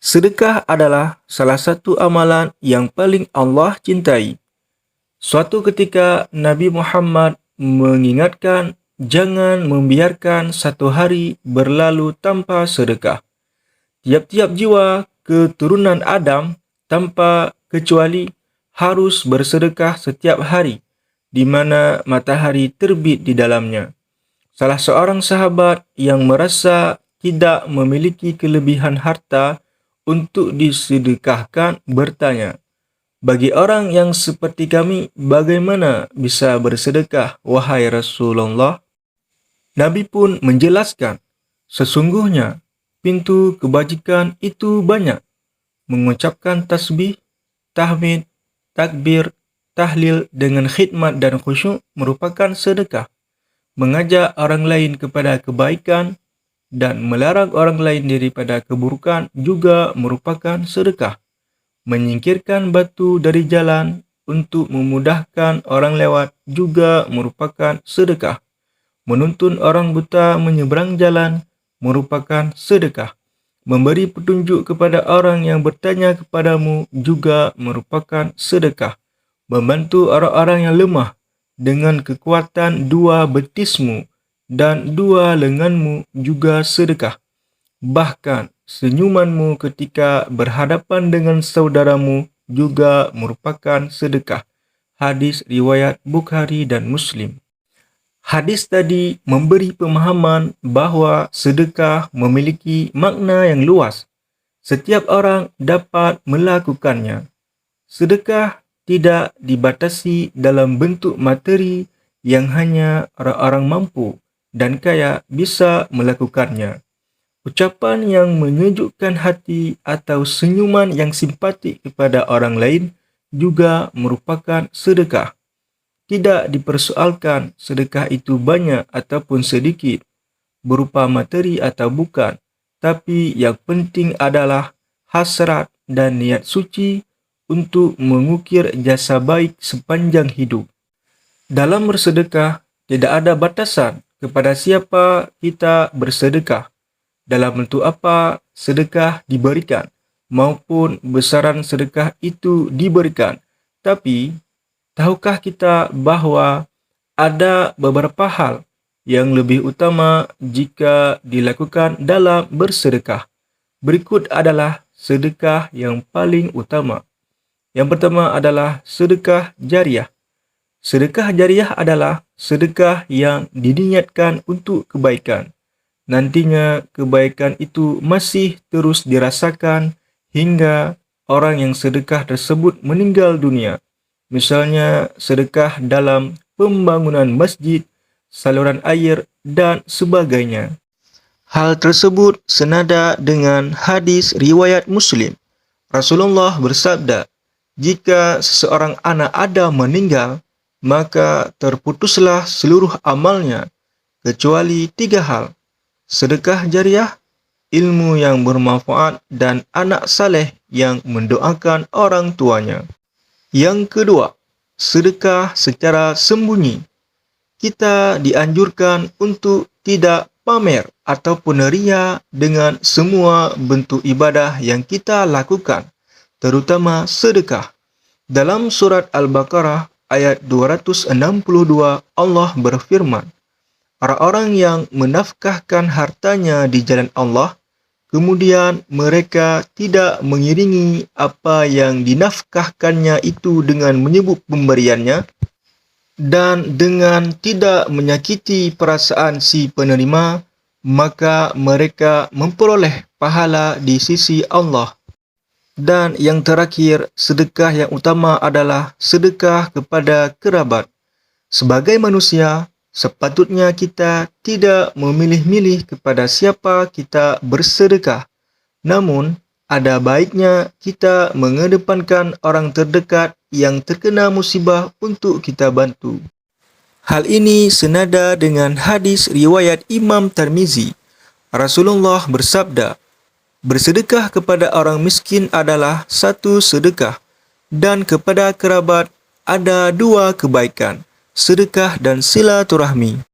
Sedekah adalah salah satu amalan yang paling Allah cintai. Suatu ketika Nabi Muhammad mengingatkan jangan membiarkan satu hari berlalu tanpa sedekah. Tiap-tiap jiwa keturunan Adam tanpa kecuali harus bersedekah setiap hari di mana matahari terbit di dalamnya. Salah seorang sahabat yang merasa tidak memiliki kelebihan harta untuk disedekahkan bertanya, "Bagi orang yang seperti kami, bagaimana bisa bersedekah, wahai Rasulullah?" Nabi pun menjelaskan, sesungguhnya pintu kebajikan itu banyak. Mengucapkan tasbih, tahmid, takbir, tahlil dengan khidmat dan khusyuk merupakan sedekah. Mengajak orang lain kepada kebaikan dan melarang orang lain daripada keburukan juga merupakan sedekah. Menyingkirkan batu dari jalan untuk memudahkan orang lewat juga merupakan sedekah. Menuntun orang buta menyeberang jalan merupakan sedekah. Memberi petunjuk kepada orang yang bertanya kepadamu juga merupakan sedekah. Membantu orang-orang yang lemah dengan kekuatan dua betismu dan dua lenganmu juga sedekah. Bahkan senyumanmu ketika berhadapan dengan saudaramu juga merupakan sedekah. Hadis riwayat Bukhari dan Muslim. Hadis tadi memberi pemahaman bahawa sedekah memiliki makna yang luas. Setiap orang dapat melakukannya. Sedekah tidak dibatasi dalam bentuk materi yang hanya orang-orang mampu dan kaya bisa melakukannya. Ucapan yang menyejukkan hati atau senyuman yang simpatik kepada orang lain juga merupakan sedekah. Tidak dipersoalkan sedekah itu banyak ataupun sedikit, berupa materi atau bukan, tapi yang penting adalah hasrat dan niat suci untuk mengukir jasa baik sepanjang hidup. Dalam bersedekah, tidak ada batasan kepada siapa kita bersedekah, dalam bentuk apa sedekah diberikan, maupun besaran sedekah itu diberikan. Tapi, tahukah kita bahawa ada beberapa hal yang lebih utama jika dilakukan dalam bersedekah? Berikut adalah sedekah yang paling utama. Yang pertama adalah sedekah jariah. Sedekah jariah adalah sedekah yang diniatkan untuk kebaikan. Nantinya kebaikan itu masih terus dirasakan hingga orang yang sedekah tersebut meninggal dunia. Misalnya sedekah dalam pembangunan masjid, saluran air dan sebagainya. Hal tersebut senada dengan hadis riwayat Muslim. Rasulullah bersabda, jika seseorang anak Adam meninggal, maka terputuslah seluruh amalnya, kecuali 3 hal. Sedekah jariah, ilmu yang bermanfaat dan anak saleh yang mendoakan orang tuanya. Yang kedua, sedekah secara sembunyi. Kita dianjurkan untuk tidak pamer ataupun ria dengan semua bentuk ibadah yang kita lakukan, terutama sedekah. Dalam surat Al-Baqarah ayat 262 Allah berfirman, orang-orang yang menafkahkan hartanya di jalan Allah, kemudian mereka tidak mengiringi apa yang dinafkahkannya itu dengan menyebut pemberiannya, dan dengan tidak menyakiti perasaan si penerima, maka mereka memperoleh pahala di sisi Allah. Dan yang terakhir, sedekah yang utama adalah sedekah kepada kerabat. Sebagai manusia, sepatutnya kita tidak memilih-milih kepada siapa kita bersedekah. Namun, ada baiknya kita mengedepankan orang terdekat yang terkena musibah untuk kita bantu. Hal ini senada dengan hadis riwayat Imam Tirmizi. Rasulullah bersabda, bersedekah kepada orang miskin adalah satu sedekah, dan kepada kerabat ada 2 kebaikan, sedekah dan silaturahmi.